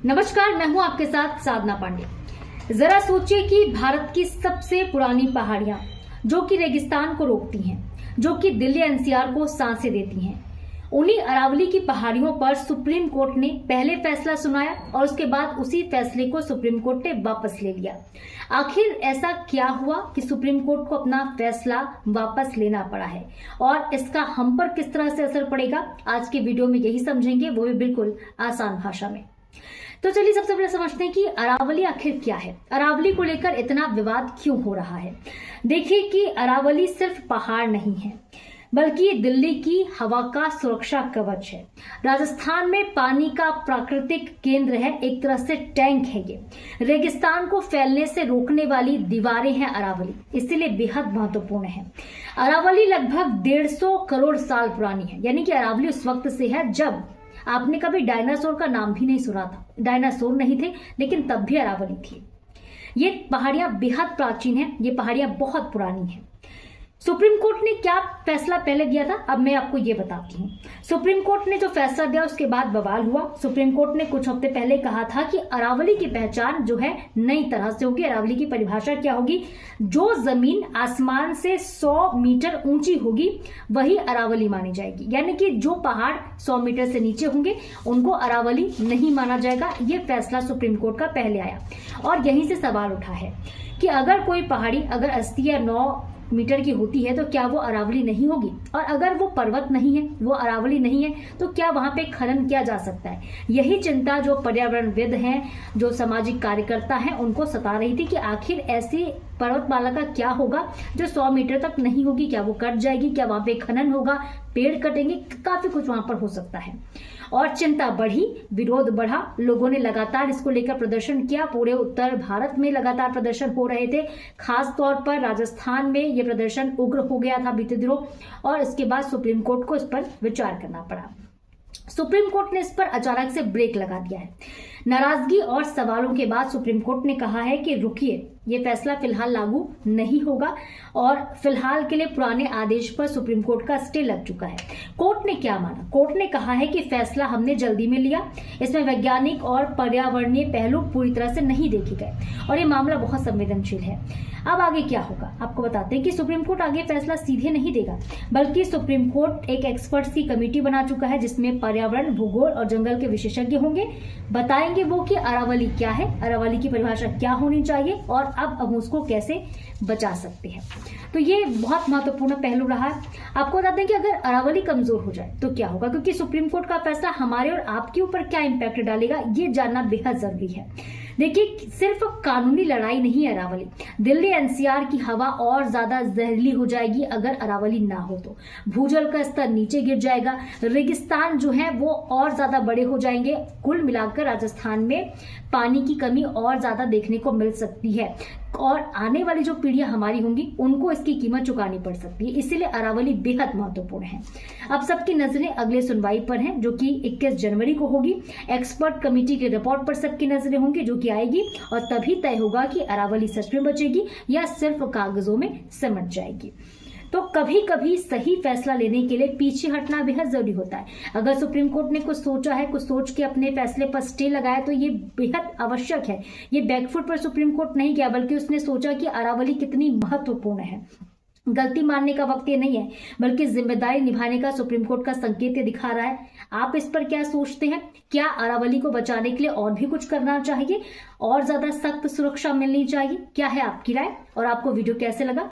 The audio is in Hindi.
नमस्कार, मैं हूं आपके साथ साधना पांडे। जरा सोचिए कि भारत की सबसे पुरानी पहाड़ियां जो कि रेगिस्तान को रोकती हैं, जो कि दिल्ली एनसीआर को सांसें देती हैं, उन्हीं अरावली की पहाड़ियों पर सुप्रीम कोर्ट ने पहले फैसला सुनाया और उसके बाद उसी फैसले को सुप्रीम कोर्ट ने वापस ले लिया। आखिर ऐसा क्या हुआ कि सुप्रीम कोर्ट को अपना फैसला वापस लेना पड़ा है और इसका हम पर किस तरह से असर पड़ेगा, आज के वीडियो में यही समझेंगे, वो भी बिल्कुल आसान भाषा में। तो चलिए सबसे पहले समझते हैं कि अरावली आखिर क्या है, अरावली को लेकर इतना विवाद क्यों हो रहा है। देखिए कि अरावली सिर्फ पहाड़ नहीं है, बल्कि दिल्ली की हवा का सुरक्षा कवच है। राजस्थान में पानी का प्राकृतिक केंद्र है, एक तरह से टैंक है। ये रेगिस्तान को फैलने से रोकने वाली दीवारें हैं अरावली, इसीलिए बेहद महत्वपूर्ण है। अरावली लगभग 150 करोड़ साल पुरानी है, यानी कि अरावली उस वक्त से है जब आपने कभी डायनासोर का नाम भी नहीं सुना था। डायनासोर नहीं थे, लेकिन तब भी अरावली थी। ये पहाड़ियां बेहद प्राचीन हैं, ये पहाड़ियां बहुत पुरानी हैं। सुप्रीम कोर्ट ने क्या फैसला पहले दिया था, अब मैं आपको ये बताती हूँ। सुप्रीम कोर्ट ने जो फैसला दिया उसके बाद बवाल हुआ। सुप्रीम कोर्ट ने कुछ हफ्ते पहले कहा था कि अरावली की पहचान जो है नई तरह से होगी। अरावली की परिभाषा क्या होगी? जो जमीन आसमान से 100 मीटर ऊंची होगी वही अरावली मानी जाएगी, यानी कि जो पहाड़ 100 मीटर से नीचे होंगे उनको अरावली नहीं माना जाएगा। ये फैसला सुप्रीम कोर्ट का पहले आया और यहीं से सवाल उठा है कि अगर कोई पहाड़ी अगर 80 या 9 मीटर की होती है तो क्या वो अरावली नहीं होगी, और अगर वो पर्वत नहीं है, वो अरावली नहीं है, तो क्या वहां पे खनन किया जा सकता है? यही चिंता जो पर्यावरणविद हैं, जो सामाजिक कार्यकर्ता हैं, उनको सता रही थी कि आखिर ऐसी पर्वतमाला का क्या होगा जो 100 मीटर तक नहीं होगी। क्या वो कट जाएगी? क्या वहां पे खनन होगा? पेड़ कटेंगे? काफी कुछ वहां पर हो सकता है। और चिंता बढ़ी, विरोध बढ़ा, लोगों ने लगातार इसको लेकर प्रदर्शन किया। पूरे उत्तर भारत में लगातार प्रदर्शन हो रहे थे, खास तौर पर राजस्थान में ये प्रदर्शन उग्र हो गया था बीते दिनों, और इसके बाद सुप्रीम कोर्ट को इस पर विचार करना पड़ा। सुप्रीम कोर्ट ने इस पर अचानक से ब्रेक लगा दिया है। नाराजगी और सवालों के बाद सुप्रीम कोर्ट ने कहा है कि रुकिए, ये फैसला फिलहाल लागू नहीं होगा और फिलहाल के लिए पुराने आदेश पर सुप्रीम कोर्ट का स्टे लग चुका है। कोर्ट ने क्या माना? कोर्ट ने कहा है कि फैसला हमने जल्दी में लिया, इसमें वैज्ञानिक और पर्यावरणीय पहलू पूरी तरह से नहीं देखे गए और ये मामला बहुत संवेदनशील है। अब आगे क्या होगा आपको बताते हैं कि सुप्रीम कोर्ट आगे फैसला सीधे नहीं देगा, बल्कि सुप्रीम कोर्ट एक एक्सपर्ट्स की कमेटी बना चुका है जिसमें पर्यावरण, भूगोल और जंगल के विशेषज्ञ होंगे। बताएंगे वो कि अरावली क्या है, अरावली की परिभाषा क्या होनी चाहिए और अब हम उसको कैसे बचा सकते हैं। तो ये बहुत महत्वपूर्ण पहलू रहा है। आपको बता दें कि अगर अरावली कमजोर हो जाए तो क्या होगा, क्योंकि सुप्रीम कोर्ट का फैसला हमारे और आपके ऊपर क्या इंपैक्ट डालेगा ये जानना बेहद जरूरी है। देखिए, सिर्फ कानूनी लड़ाई नहीं है अरावली। दिल्ली एनसीआर की हवा और ज्यादा जहरीली हो जाएगी अगर अरावली ना हो तो। भूजल का स्तर नीचे गिर जाएगा, रेगिस्तान जो है वो और ज्यादा बड़े हो जाएंगे। कुल मिलाकर राजस्थान में पानी की कमी और ज्यादा देखने को मिल सकती है और आने वाली जो पीढ़ियां हमारी होंगी उनको इसकी कीमत चुकानी पड़ सकती है। इसीलिए अरावली बेहद महत्वपूर्ण है। अब सबकी नजरें अगले सुनवाई पर हैं जो कि 21 जनवरी को होगी। एक्सपर्ट कमेटी की रिपोर्ट पर सबकी नजरें होंगी जो कि आएगी और तभी तय होगा कि अरावली सच में बचेगी या सिर्फ कागजों में सिमट जाएगी। तो कभी कभी सही फैसला लेने के लिए पीछे हटना बेहद जरूरी होता है। अगर सुप्रीम कोर्ट ने कुछ सोचा है, कुछ सोच के अपने फैसले पर स्टे लगाया तो ये बेहद आवश्यक है। ये बैकफुट पर सुप्रीम कोर्ट नहीं गया, बल्कि उसने सोचा कि अरावली कितनी महत्वपूर्ण है। गलती मानने का वक्त ये नहीं है, बल्कि जिम्मेदारी निभाने का सुप्रीम कोर्ट का संकेत ये दिखा रहा है। आप इस पर क्या सोचते हैं? क्या अरावली को बचाने के लिए और भी कुछ करना चाहिए, और ज्यादा सख्त सुरक्षा मिलनी चाहिए? क्या है आपकी राय और आपको वीडियो कैसे लगा?